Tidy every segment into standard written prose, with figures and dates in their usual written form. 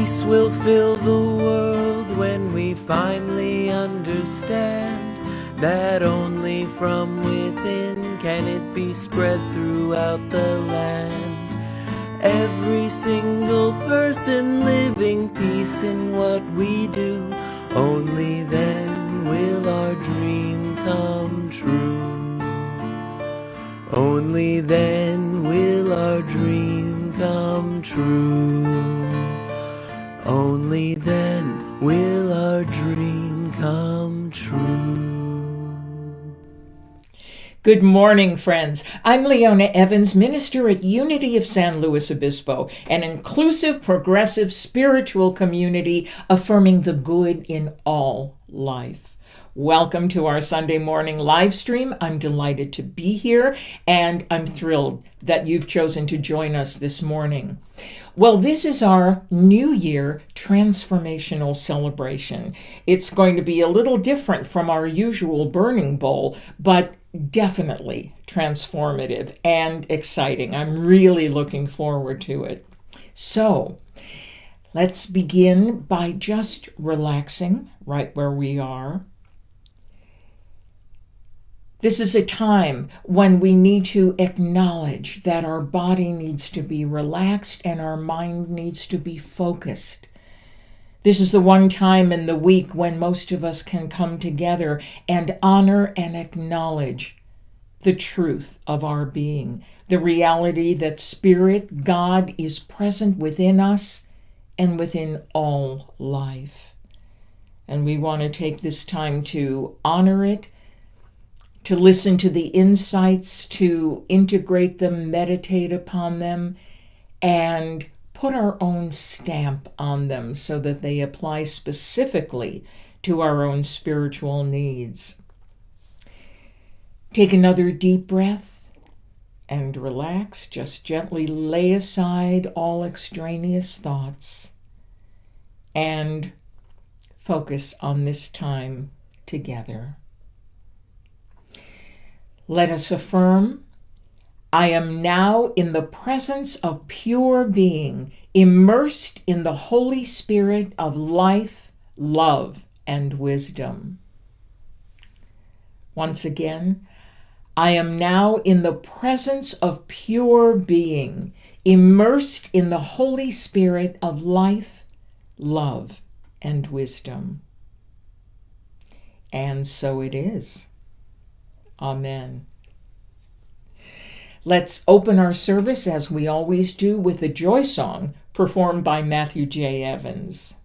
Peace will fill the world when we finally understand that only from within can it be spread throughout the land. Every single person living peace in what we do, only then will our dream come true. Only then will our dream come true. Only then will our dream come true. Good morning, friends. I'm Leona Evans, minister at Unity of San Luis Obispo, an inclusive, progressive, spiritual community affirming the good in all life. Welcome to our Sunday morning live stream. I'm delighted to be here, and I'm thrilled that you've chosen to join us this morning. Well, this is our New Year Transformational Celebration. It's going to be a little different from our usual burning bowl, but definitely transformative and exciting. I'm really looking forward to it. So, let's begin by just relaxing right where we are. This is a time when we need to acknowledge that our body needs to be relaxed and our mind needs to be focused. This is the one time in the week when most of us can come together and honor and acknowledge the truth of our being, the reality that Spirit, God, is present within us and within all life. And we want to take this time to honor it, to listen to the insights, to integrate them, meditate upon them, and put our own stamp on them so that they apply specifically to our own spiritual needs. Take another deep breath and relax. Just gently lay aside all extraneous thoughts and focus on this time together. Let us affirm, I am now in the presence of pure being, immersed in the Holy Spirit of life, love, and wisdom. Once again, I am now in the presence of pure being, immersed in the Holy Spirit of life, love, and wisdom. And so it is. Amen. Let's open our service, as we always do, with a joy song performed by Matthew J. Evans.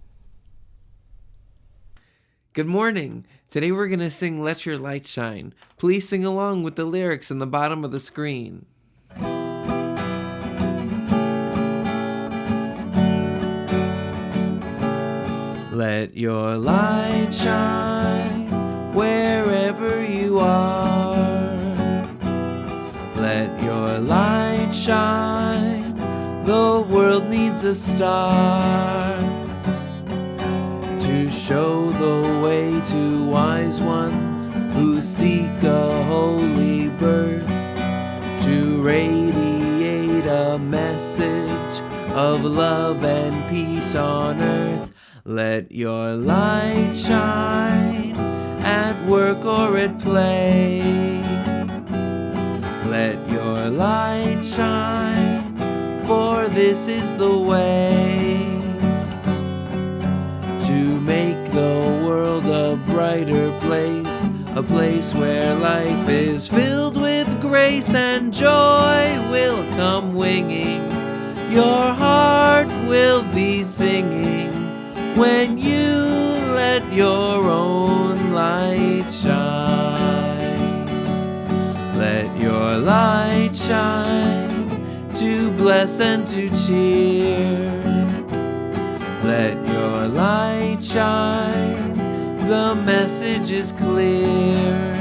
Good morning. Today we're going to sing Let Your Light Shine. Please sing along with the lyrics in the bottom of the screen. Let your light shine wherever you are. Let your light shine. The world needs a star to show the way to wise ones who seek a holy birth, to radiate a message of love and peace on earth. Let your light shine at work or at play. Let your light shine, for this is the way to make the world a brighter place, a place where life is filled with grace and joy will come winging. Your heart will be singing when you let your own light shine. Let your light shine to bless and to cheer. Let your light shine, the message is clear.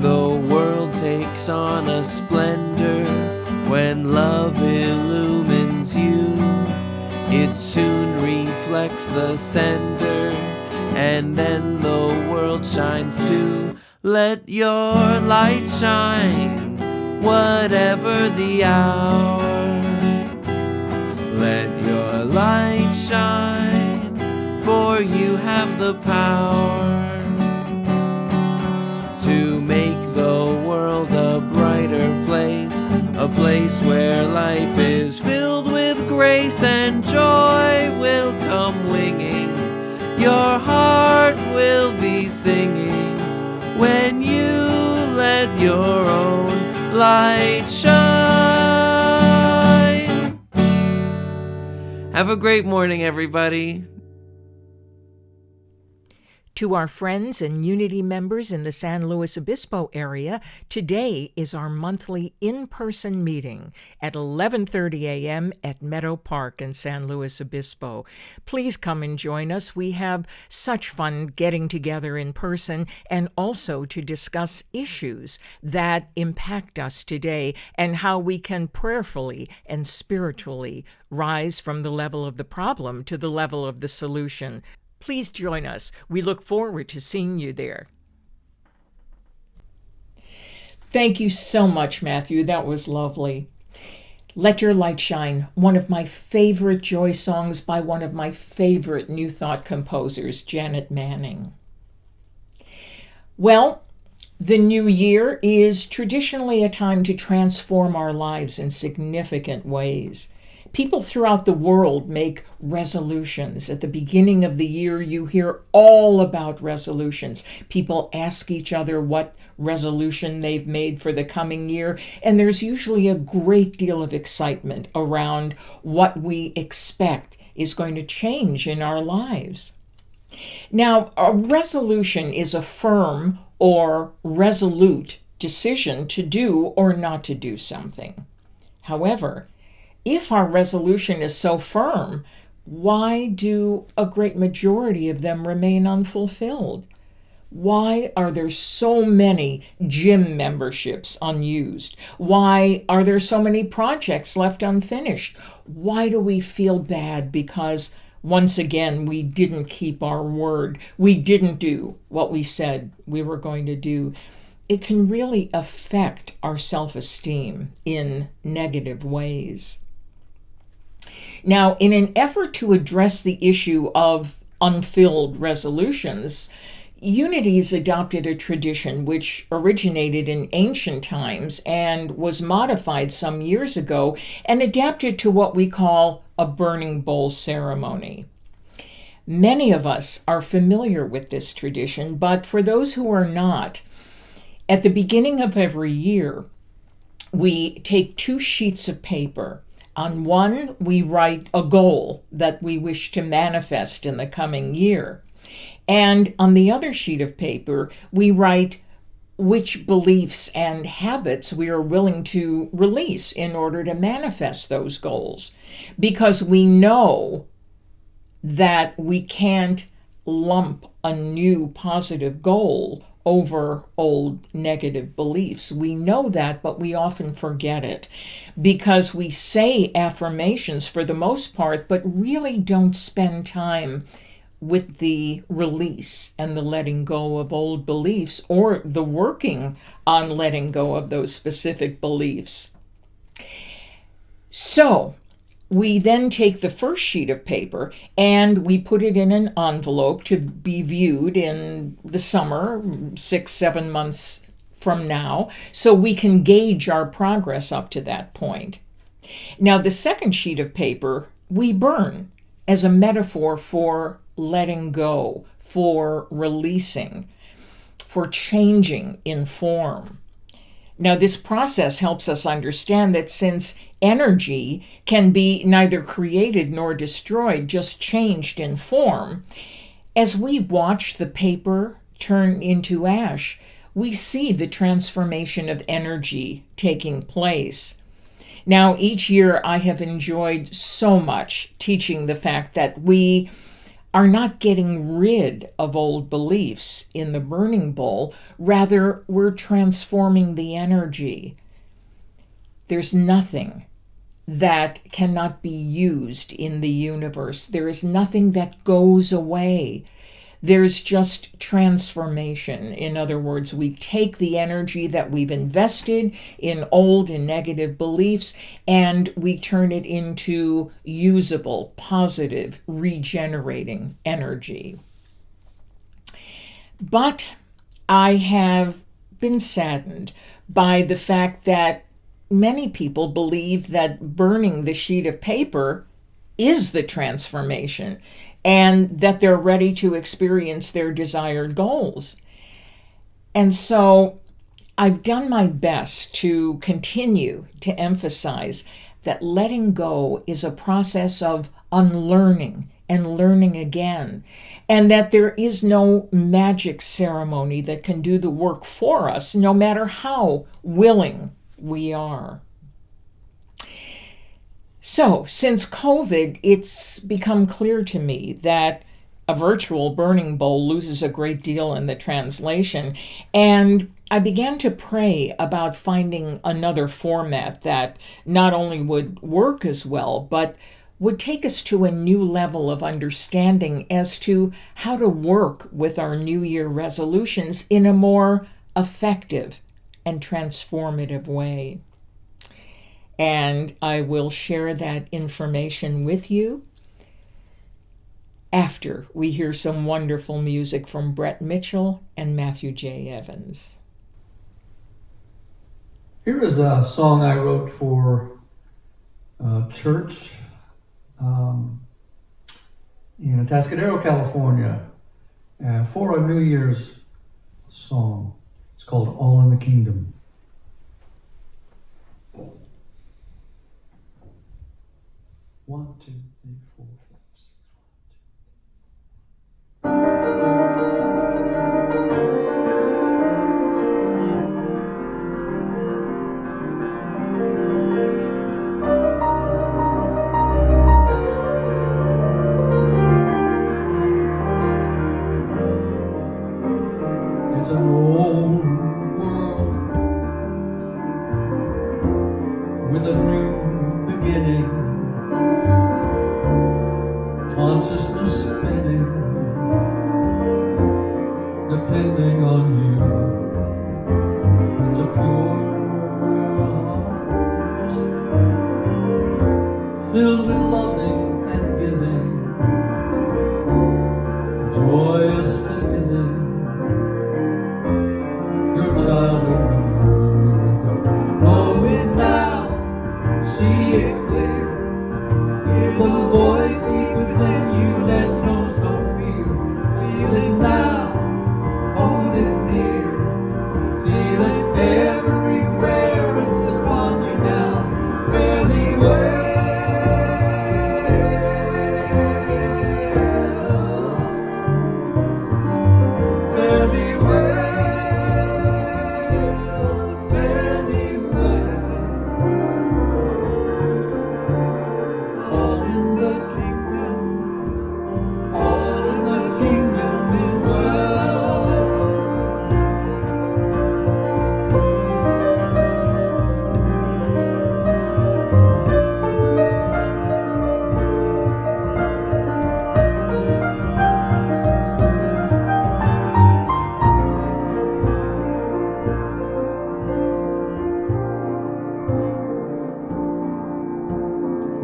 The world takes on a splendor when love illumines you. It soon reflects the sender, and then the world shines too. Let your light shine, whatever the hour. Let your light shine, for you have the power to make the world a brighter place, a place where life is filled with grace and joy will come winging. Your heart will be singing when you let your own light shine. Have a great morning, everybody. To our friends and Unity members in the San Luis Obispo area, today is our monthly in-person meeting at 11:30 a.m. at Meadow Park in San Luis Obispo. Please come and join us. We have such fun getting together in person and also to discuss issues that impact us today and how we can prayerfully and spiritually rise from the level of the problem to the level of the solution. Please join us. We look forward to seeing you there. Thank you so much, Matthew. That was lovely. Let Your Light Shine, one of my favorite joy songs by one of my favorite New Thought composers, Janet Manning. Well, the new year is traditionally a time to transform our lives in significant ways. People throughout the world make resolutions. At the beginning of the year, you hear all about resolutions. People ask each other what resolution they've made for the coming year, and there's usually a great deal of excitement around what we expect is going to change in our lives. Now, a resolution is a firm or resolute decision to do or not to do something. However, if our resolution is so firm, why do a great majority of them remain unfulfilled? Why are there so many gym memberships unused? Why are there so many projects left unfinished? Why do we feel bad because once again we didn't keep our word? We didn't do what we said we were going to do. It can really affect our self-esteem in negative ways. Now, in an effort to address the issue of unfilled resolutions, Unity's adopted a tradition which originated in ancient times and was modified some years ago and adapted to what we call a burning bowl ceremony. Many of us are familiar with this tradition, but for those who are not, at the beginning of every year, we take 2 sheets of paper. On one, we write a goal that we wish to manifest in the coming year. And on the other sheet of paper, we write which beliefs and habits we are willing to release in order to manifest those goals. Because we know that we can't lump a new positive goal over old negative beliefs. We know that, but we often forget it because we say affirmations for the most part, but really don't spend time with the release and the letting go of old beliefs or the working on letting go of those specific beliefs. So we then take the first sheet of paper and we put it in an envelope to be viewed in the summer, 6-7 months from now, so we can gauge our progress up to that point. Now, the second sheet of paper we burn as a metaphor for letting go, for releasing, for changing in form. Now, this process helps us understand that since energy can be neither created nor destroyed, just changed in form, as we watch the paper turn into ash, we see the transformation of energy taking place. Now, each year I have enjoyed so much teaching the fact that we are not getting rid of old beliefs in the burning bowl. Rather, we're transforming the energy. There's nothing that cannot be used in the universe. There is nothing that goes away. There's just transformation. In other words, we take the energy that we've invested in old and negative beliefs and we turn it into usable, positive, regenerating energy. But I have been saddened by the fact that many people believe that burning the sheet of paper is the transformation and that they're ready to experience their desired goals. And so I've done my best to continue to emphasize that letting go is a process of unlearning and learning again, and that there is no magic ceremony that can do the work for us, no matter how willing we are. So, since COVID, it's become clear to me that a virtual burning bowl loses a great deal in the translation, and I began to pray about finding another format that not only would work as well, but would take us to a new level of understanding as to how to work with our New Year resolutions in a more effective and transformative way. And I will share that information with you after we hear some wonderful music from Brett Mitchell and Matthew J. Evans. Here is a song I wrote for church in Atascadero, California, for a New Year's song. It's called All in the Kingdom. One, two, three, four, five, six. It's an old world with a new beginning. Consciousness spinning, depending on you. It's a pure heart, filled with loving and giving, joyous forgiving. Your child in the world, know it now, see it clear. Hear the voice deep within you that knows no fear. Feel it now, hold it near. Feel it everywhere, it's upon you now. Fare thee well, fare thee well, fare thee well. All in the kingdom, all in the kingdom is well.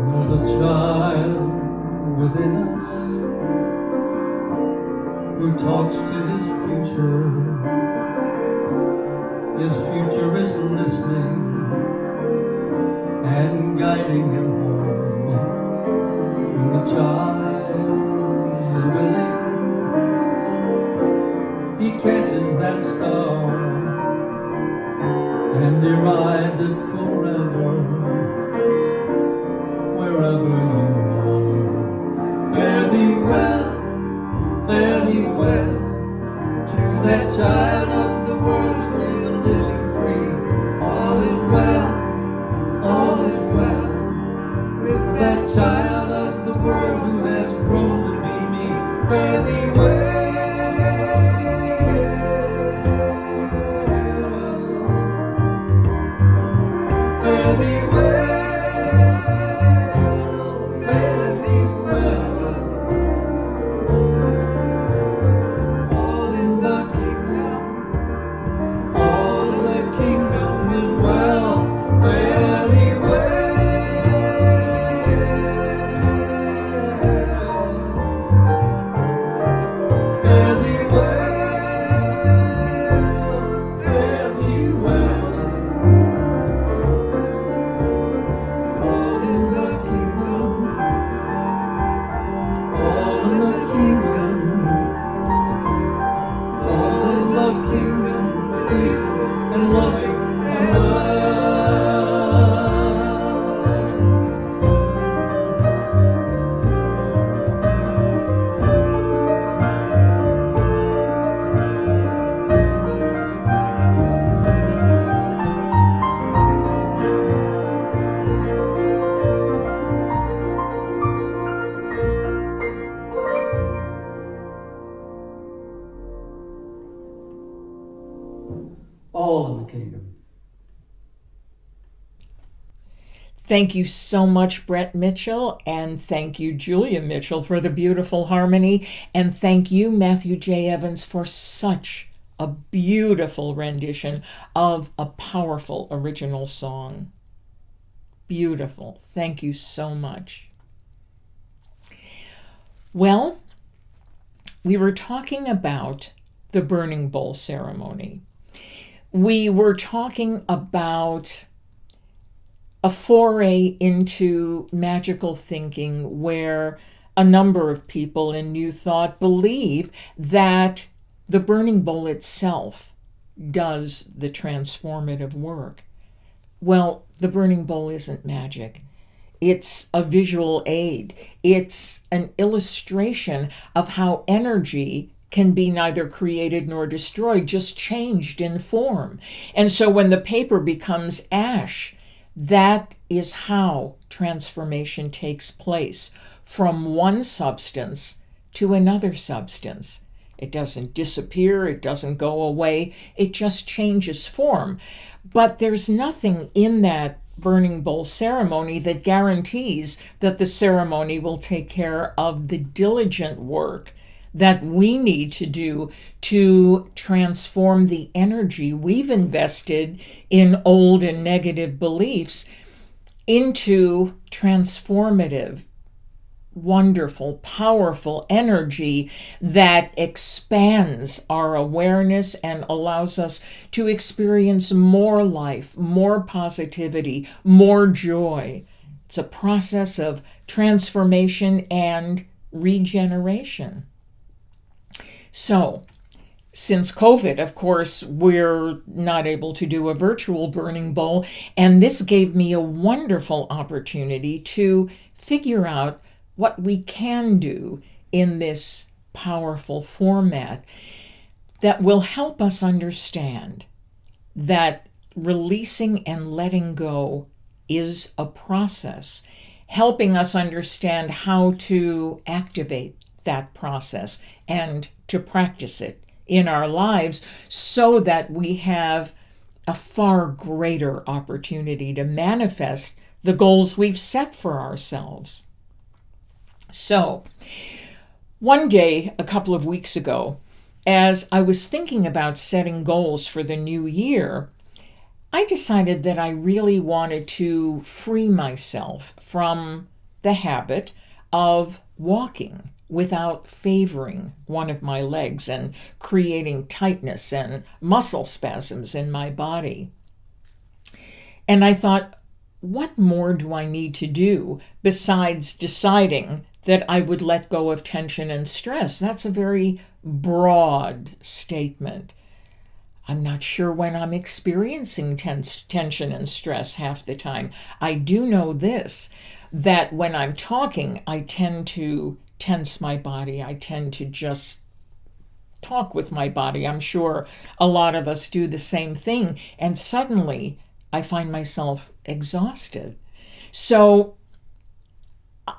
There's a child within us who talks to his future. His future is listening and guiding him home. When the child is willing, he catches that star and he rides it forever, wherever you are. Fare thee well, fare thee well, to that child of the world who is living free. All is well, all is well, with that child of the world who has grown to be me. Fare thee well, fare thee well. loving and all in the kingdom. Thank you so much, Brett Mitchell, and thank you, Julia Mitchell, for the beautiful harmony, and thank you, Matthew J. Evans, for such a beautiful rendition of a powerful original song. Beautiful. Thank you so much. Well, we were talking about the burning bowl ceremony. We were talking about a foray into magical thinking where a number of people in New Thought believe that the burning bowl itself does the transformative work. Well, the burning bowl isn't magic. It's a visual aid. It's an illustration of how energy can be neither created nor destroyed, just changed in form. And so when the paper becomes ash, that is how transformation takes place from one substance to another substance. It doesn't disappear, it doesn't go away, it just changes form. But there's nothing in that burning bowl ceremony that guarantees that the ceremony will take care of the diligent work that we need to do to transform the energy we've invested in old and negative beliefs into transformative, wonderful, powerful energy that expands our awareness and allows us to experience more life, more positivity, more joy. It's a process of transformation and regeneration. So, since COVID, of course, we're not able to do a virtual burning bowl, and this gave me a wonderful opportunity to figure out what we can do in this powerful format that will help us understand that releasing and letting go is a process, helping us understand how to activate that process and to practice it in our lives so that we have a far greater opportunity to manifest the goals we've set for ourselves. So, one day, a couple of weeks ago, as I was thinking about setting goals for the new year, I decided that I really wanted to free myself from the habit of walking without favoring one of my legs and creating tightness and muscle spasms in my body. And I thought, what more do I need to do besides deciding that I would let go of tension and stress? That's a very broad statement. I'm not sure when I'm experiencing tension and stress half the time. I do know this, that when I'm talking, I tend to tense my body. I tend to just talk with my body. I'm sure a lot of us do the same thing. And suddenly I find myself exhausted. So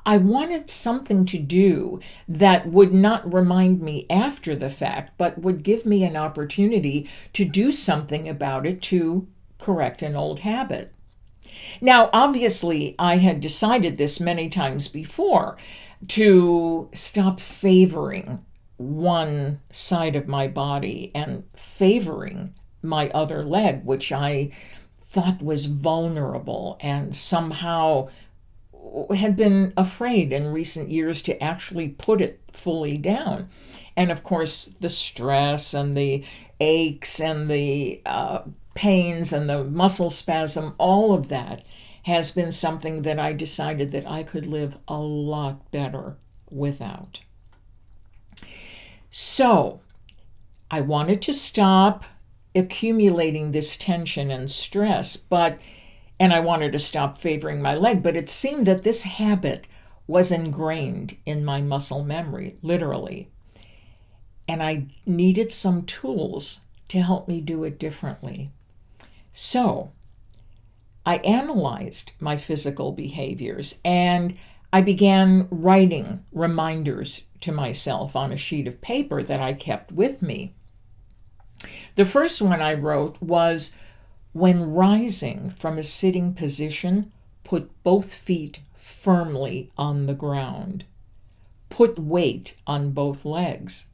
I wanted something to do that would not remind me after the fact, but would give me an opportunity to do something about it to correct an old habit. Now, obviously, I had decided this many times before, to stop favoring one side of my body and favoring my other leg, which I thought was vulnerable and somehow had been afraid in recent years to actually put it fully down. And of course, the stress and the aches and the pains and the muscle spasm, all of that has been something that I decided that I could live a lot better without. So I wanted to stop accumulating this tension and stress, and I wanted to stop favoring my leg, but it seemed that this habit was ingrained in my muscle memory, literally. And I needed some tools to help me do it differently. So I analyzed my physical behaviors and I began writing reminders to myself on a sheet of paper that I kept with me. The first one I wrote was, when rising from a sitting position, put both feet firmly on the ground. Put weight on both legs.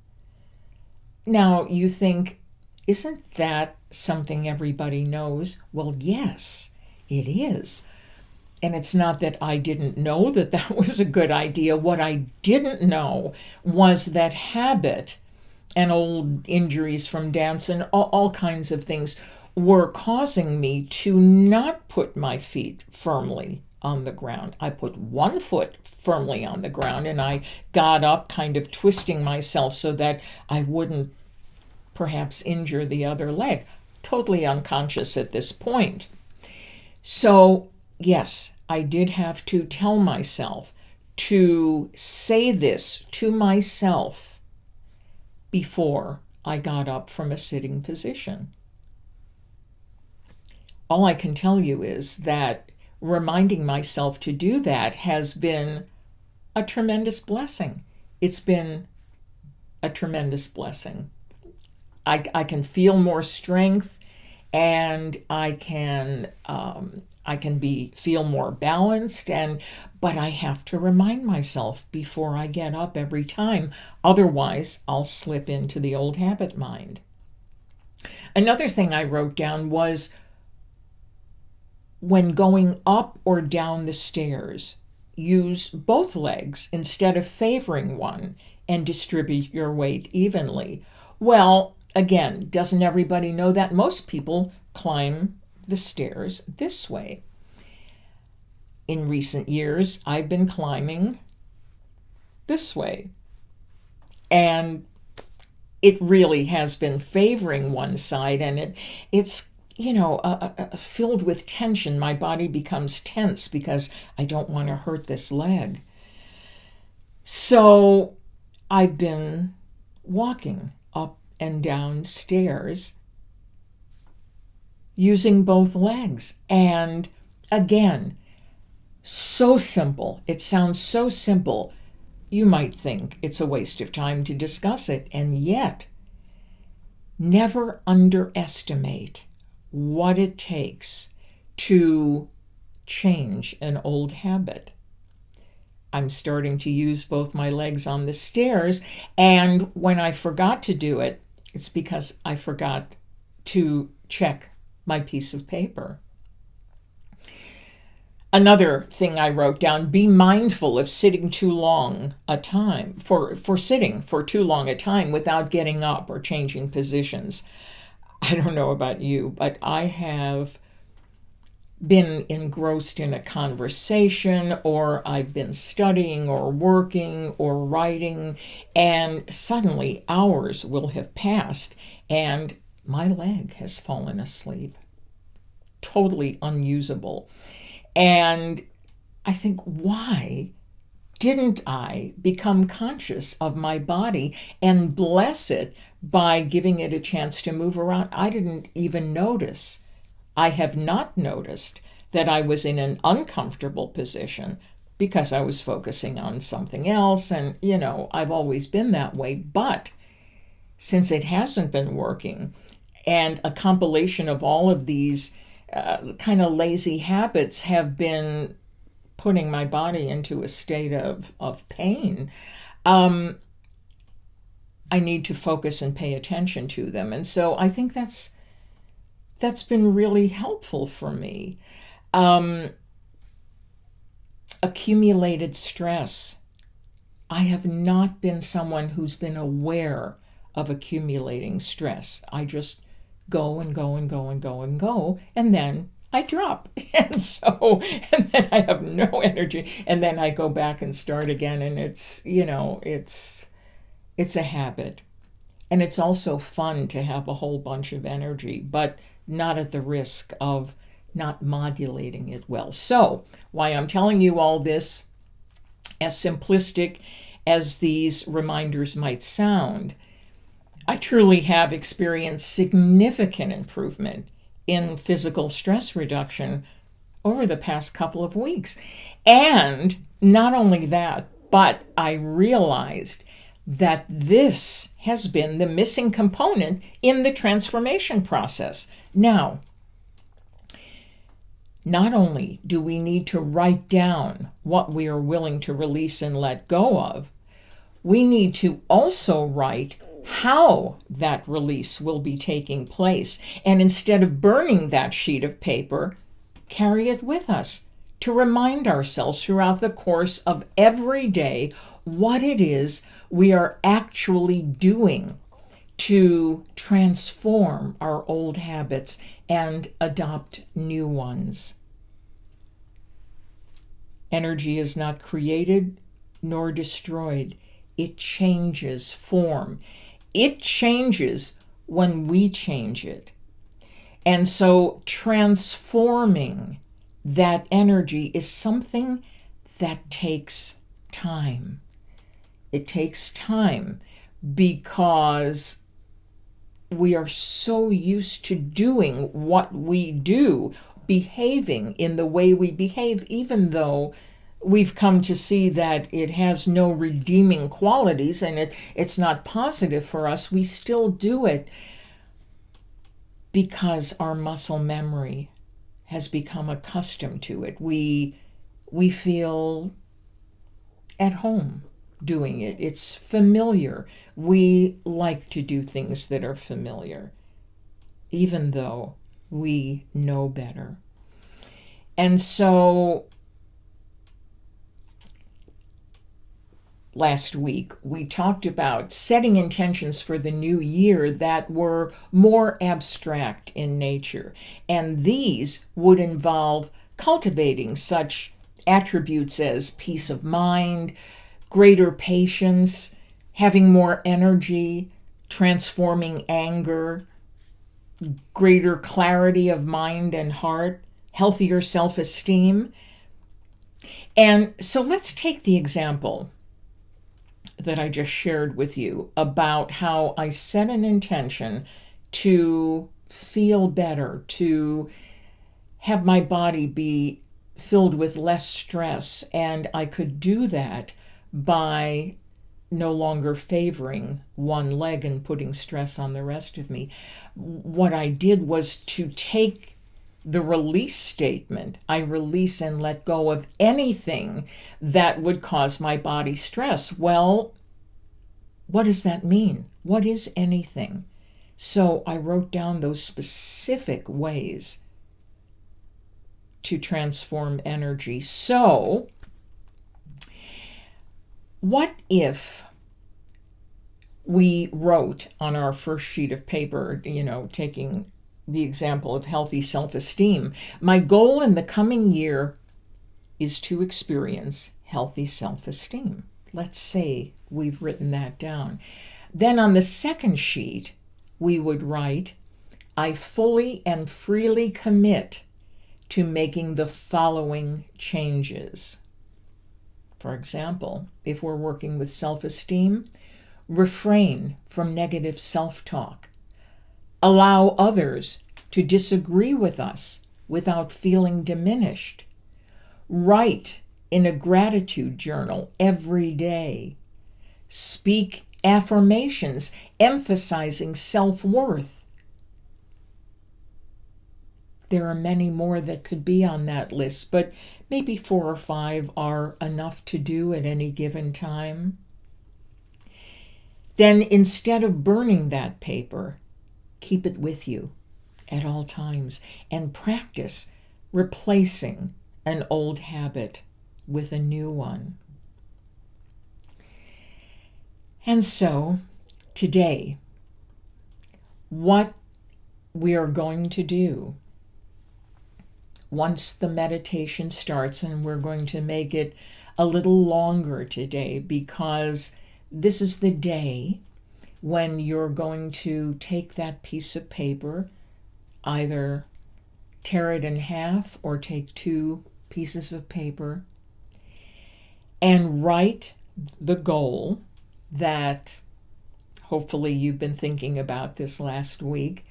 Now you think, isn't that something everybody knows? Well, yes, it is. And it's not that I didn't know that that was a good idea. What I didn't know was that habit and old injuries from dance and all kinds of things were causing me to not put my feet firmly on the ground. I put one foot firmly on the ground and I got up kind of twisting myself so that I wouldn't perhaps injure the other leg. Totally unconscious at this point. So yes, I did have to tell myself to say this to myself before I got up from a sitting position. All I can tell you is that reminding myself to do that has been a tremendous blessing. It's been a tremendous blessing. I can feel more strength, and I can feel more balanced, but I have to remind myself before I get up every time. Otherwise, I'll slip into the old habit mind. Another thing I wrote down was, when going up or down the stairs, use both legs instead of favoring one and distribute your weight evenly. Well, again, doesn't everybody know that? Most people climb the stairs this way. In recent years, I've been climbing this way. And it really has been favoring one side, and it's filled with tension. My body becomes tense because I don't want to hurt this leg. So I've been walking up and down stairs using both legs. And again, so simple. It sounds so simple. You might think it's a waste of time to discuss it. And yet, never underestimate what it takes to change an old habit. I'm starting to use both my legs on the stairs, and when I forgot to do it, it's because I forgot to check my piece of paper. Another thing I wrote down, be mindful of sitting too long a time, for sitting for too long a time without getting up or changing positions. I don't know about you, but I have been engrossed in a conversation, or I've been studying or working or writing, and suddenly hours will have passed and my leg has fallen asleep. Totally unusable. And I think, why didn't I become conscious of my body and bless it by giving it a chance to move around? I didn't even notice. I have not noticed that I was in an uncomfortable position because I was focusing on something else. And, I've always been that way. But since it hasn't been working, and a compilation of all of these kind of lazy habits have been putting my body into a state of pain, I need to focus and pay attention to them. And so I think that's been really helpful for me. Accumulated stress. I have not been someone who's been aware of accumulating stress. I just go and go and go and go and go, and then I drop. And then I have no energy, and then I go back and start again, and it's a habit. And it's also fun to have a whole bunch of energy, but not at the risk of not modulating it well. So, why I'm telling you all this, as simplistic as these reminders might sound, I truly have experienced significant improvement in physical stress reduction over the past couple of weeks. And not only that, but I realized that this has been the missing component in the transformation process. Now, not only do we need to write down what we are willing to release and let go of, we need to also write how that release will be taking place. And instead of burning that sheet of paper, carry it with us to remind ourselves throughout the course of every day what it is we are actually doing to transform our old habits and adopt new ones. Energy is not created nor destroyed. It changes form. It changes when we change it. And so transforming that energy is something that takes time. It takes time because we are so used to doing what we do, behaving in the way we behave, even though we've come to see that it has no redeeming qualities and it's not positive for us. We still do it because our muscle memory has become accustomed to it. We feel at home doing it. It's familiar. We like to do things that are familiar, even though we know better. And so last week, we talked about setting intentions for the new year that were more abstract in nature. And these would involve cultivating such attributes as peace of mind, greater patience, having more energy, transforming anger, greater clarity of mind and heart, healthier self-esteem. And so let's take the example that I just shared with you about how I set an intention to feel better, to have my body be filled with less stress, and I could do that by no longer favoring one leg and putting stress on the rest of me. What I did was to take the release statement. I release and let go of anything that would cause my body stress. Well, what does that mean? What is anything? So I wrote down those specific ways to transform energy. So what if we wrote on our first sheet of paper, taking the example of healthy self-esteem, my goal in the coming year is to experience healthy self-esteem. Let's say we've written that down. Then on the second sheet, we would write, I fully and freely commit to making the following changes. For example, if we're working with self-esteem, refrain from negative self-talk. Allow others to disagree with us without feeling diminished. Write in a gratitude journal every day. Speak affirmations emphasizing self-worth. There are many more that could be on that list, but maybe 4 or 5 are enough to do at any given time. Then instead of burning that paper, keep it with you at all times and practice replacing an old habit with a new one. And so today, what we are going to do once the meditation starts, and we're going to make it a little longer today because this is the day when you're going to take that piece of paper, either tear it in half or take two pieces of paper, and write the goal that hopefully you've been thinking about this last week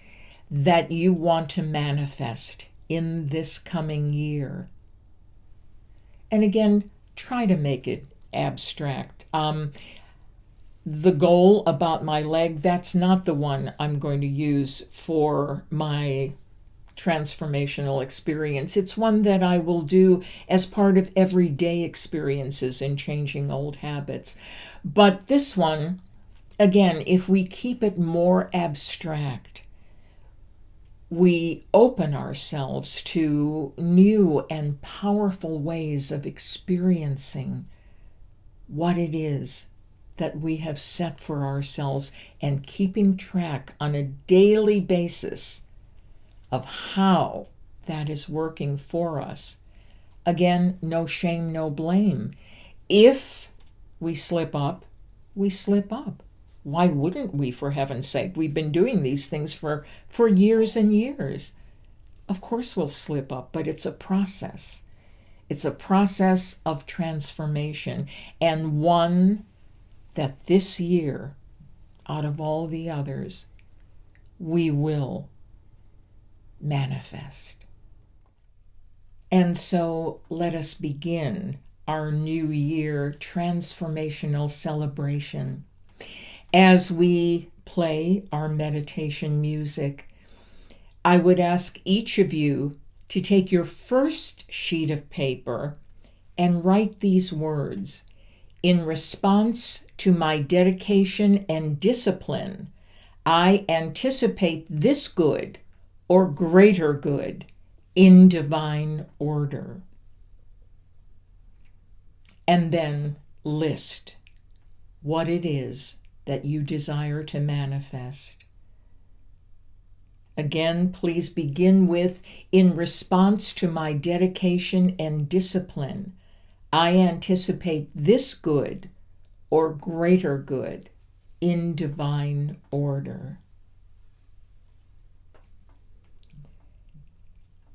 that you want to manifest in this coming year. And again, try to make it abstract. The goal about my leg, that's not the one I'm going to use for my transformational experience. It's one that I will do as part of everyday experiences in changing old habits. But this one, again, if we keep it more abstract, we open ourselves to new and powerful ways of experiencing what it is that we have set for ourselves and keeping track on a daily basis of how that is working for us. Again, no shame, no blame. If we slip up, we slip up. Why wouldn't we, for heaven's sake? We've been doing these things for years and years. Of course we'll slip up, but it's a process. It's a process of transformation, and one that this year, out of all the others, we will manifest. And so let us begin our New Year transformational celebration. As we play our meditation music, I would ask each of you to take your first sheet of paper and write these words: in response to my dedication and discipline, I anticipate this good or greater good in divine order. And then list what it is that you desire to manifest. Again, please begin with, in response to my dedication and discipline, I anticipate this good or greater good in divine order.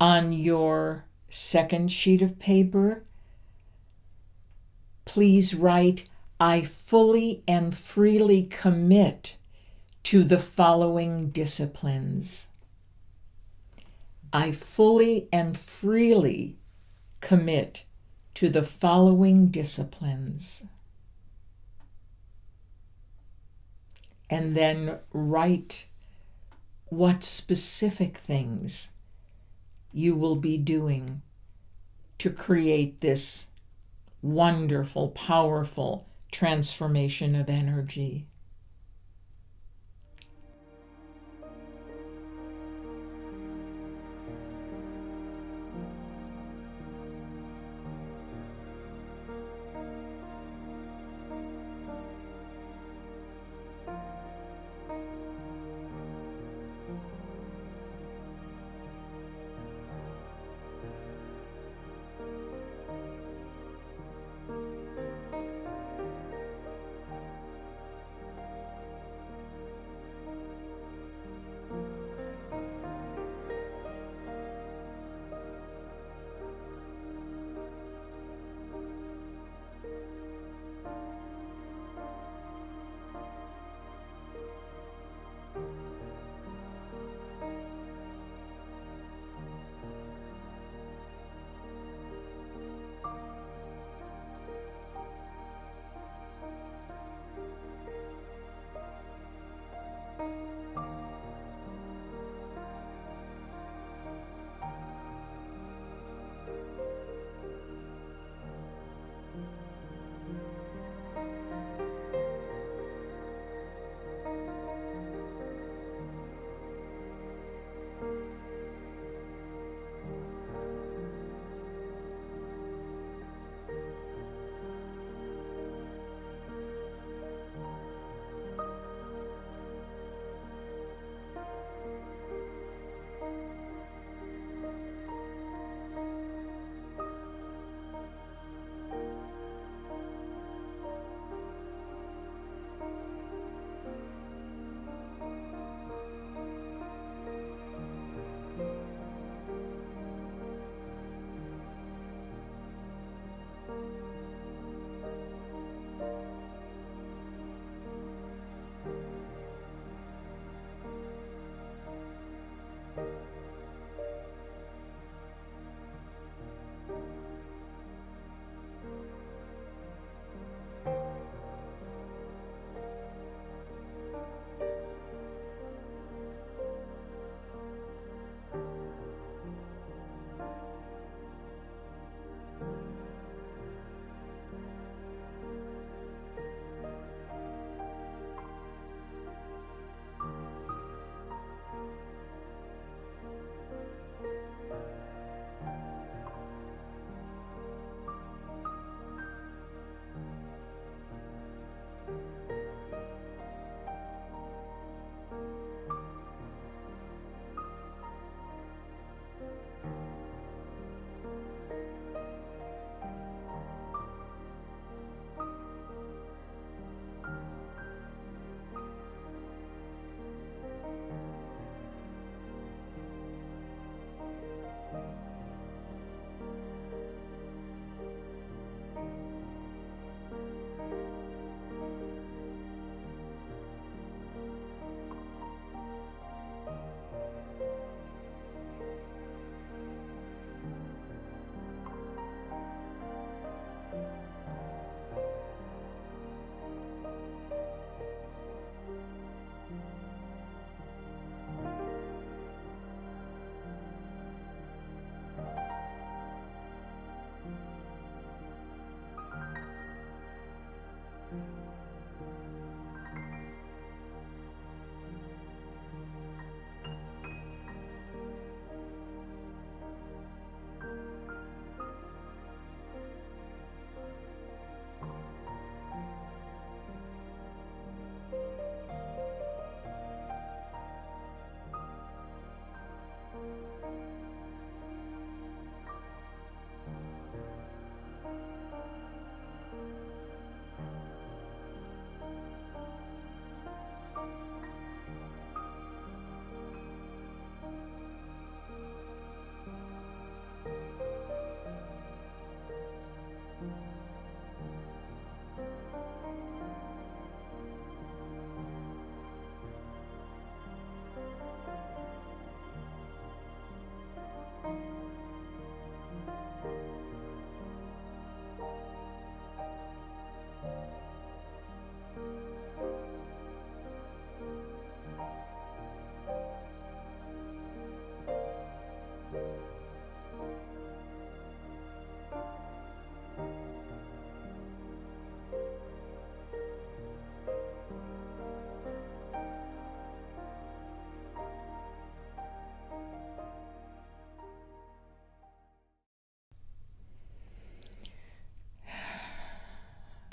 On your second sheet of paper, please write, I fully and freely commit to the following disciplines. I fully and freely commit to the following disciplines. And then write what specific things you will be doing to create this wonderful, powerful transformation of energy.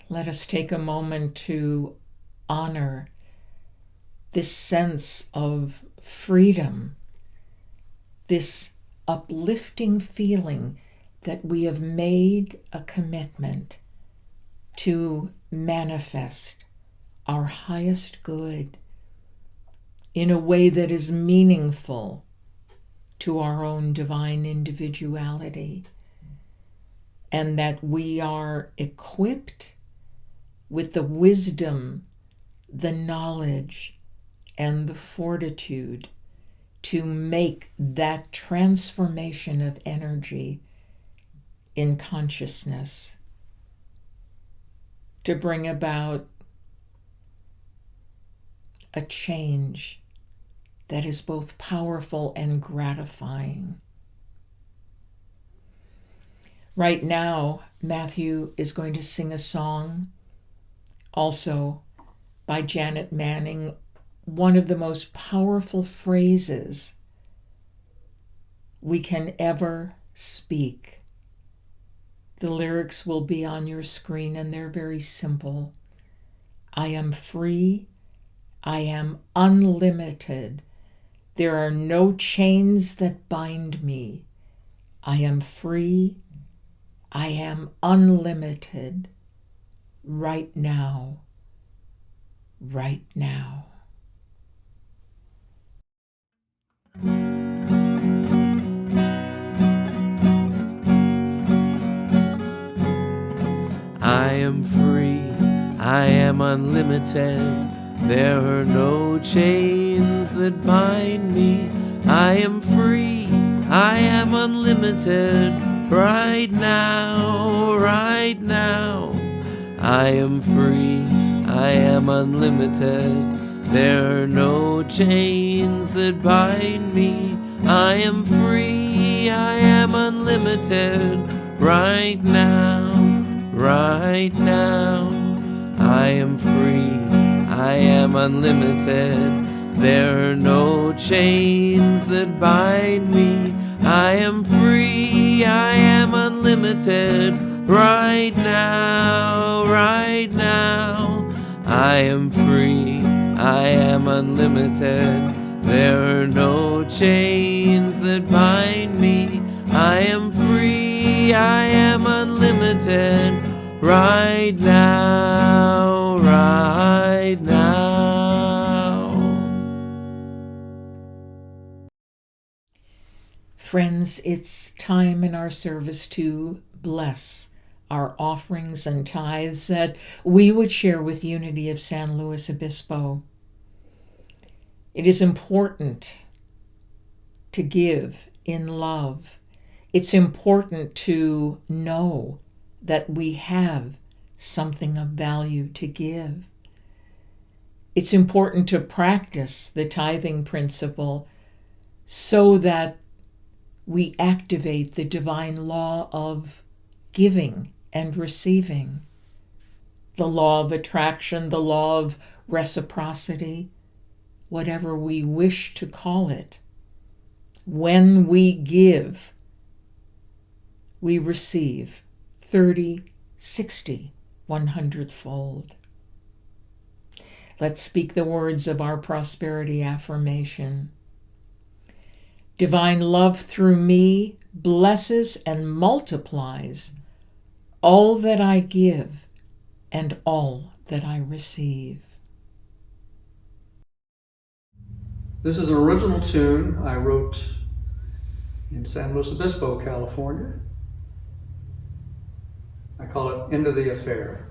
Let us take a moment to honor this sense of freedom, this uplifting feeling that we have made a commitment to manifest our highest good in a way that is meaningful to our own divine individuality, and that we are equipped with the wisdom, the knowledge, and the fortitude to make that transformation of energy in consciousness, to bring about a change that is both powerful and gratifying. Right now, Matthew is going to sing a song, also by Janet Manning, one of the most powerful phrases we can ever speak. The lyrics will be on your screen, and they're very simple. I am free. I am unlimited. There are no chains that bind me. I am free. I am unlimited. Right now. Right now. I am free, I am unlimited. There are no chains that bind me. I am free, I am unlimited. Right now, right now. I am free, I am unlimited. There are no chains that bind me. I am free, I am unlimited. Right now, right now. I am free, I am unlimited. There are no chains that bind me. I am free, I am unlimited. Right now, right now. I am free, I am unlimited. There are no chains that bind me. I am free, I am unlimited. Right now, right now. Friends, it's time in our service to bless our offerings and tithes that we would share with Unity of San Luis Obispo. It is important to give in love. It's important to know that we have something of value to give. It's important to practice the tithing principle so that we activate the divine law of giving and receiving, the law of attraction, the law of reciprocity, whatever we wish to call it. When we give, we receive 30, 60, 100-fold. Let's speak the words of our prosperity affirmation. Divine love through me blesses and multiplies all that I give and all that I receive. This is an original tune I wrote in San Luis Obispo, California. I call it End of the Affair.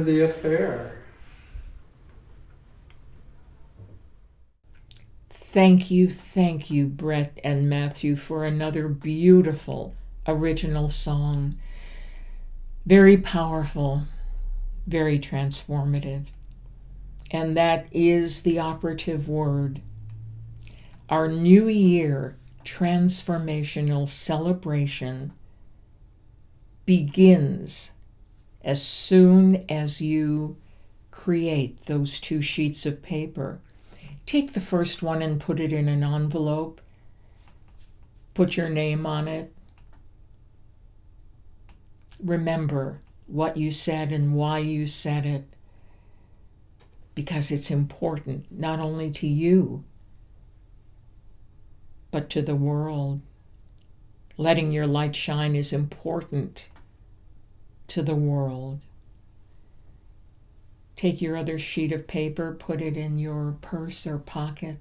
to the affair. Thank you, Brett and Matthew, for another beautiful original song. Very powerful, very transformative. And that is the operative word. Our New Year Transformational Celebration begins as soon as you create those 2 sheets of paper. Take the first one and put it in an envelope. Put your name on it. Remember what you said and why you said it, because it's important not only to you, but to the world. Letting your light shine is important to the world. Take your other sheet of paper, put it in your purse or pocket.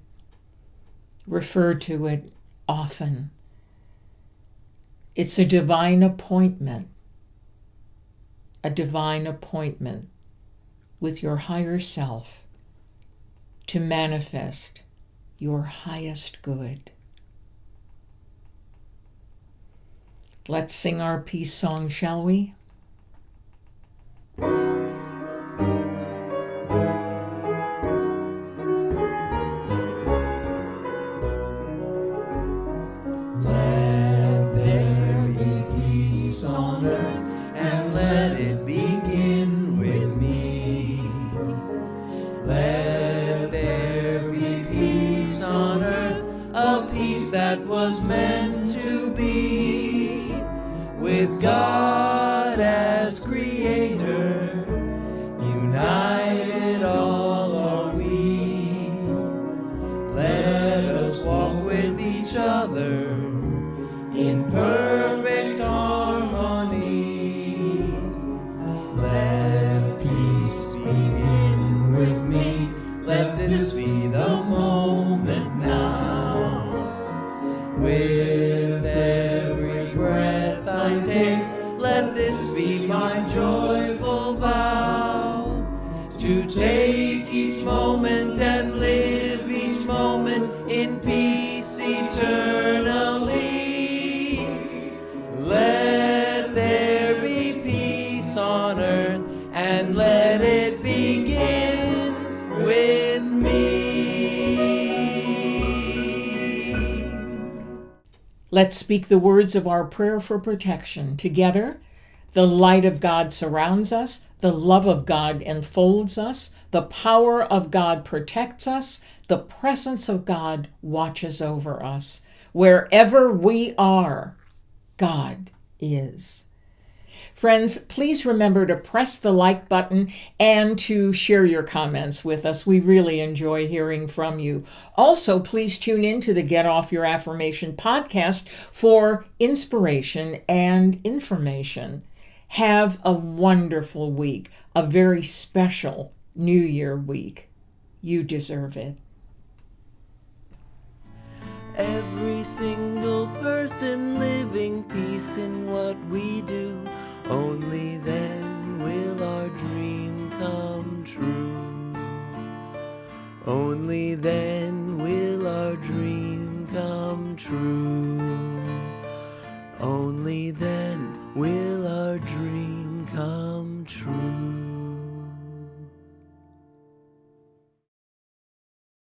Refer to it often. It's a divine appointment with your higher self to manifest your highest good. Let's sing our peace song, shall we? Let there be peace on earth, and let it begin with me. Let there be peace on earth, a peace that was meant to be, with God as creator, united all are we. Let us walk with each other in perfect harmony. Let peace begin with me. Let this be the moment now. With every breath I take, let this be my joyful vow, to take each moment and live each moment in peace eternally. Let there be peace on earth, and let it begin with me. Let's speak the words of our prayer for protection. Together, the light of God surrounds us, the love of God enfolds us, the power of God protects us, the presence of God watches over us. Wherever we are, God is. Friends, please remember to press the like button and to share your comments with us. We really enjoy hearing from you. Also, please tune in to the Get Off Your Affirmation podcast for inspiration and information. Have a wonderful week, a very special New Year week. You deserve it. Every single person living peace in what we do. Only then will our dream come true. Only then will our dream come true. Only then will our dream come true.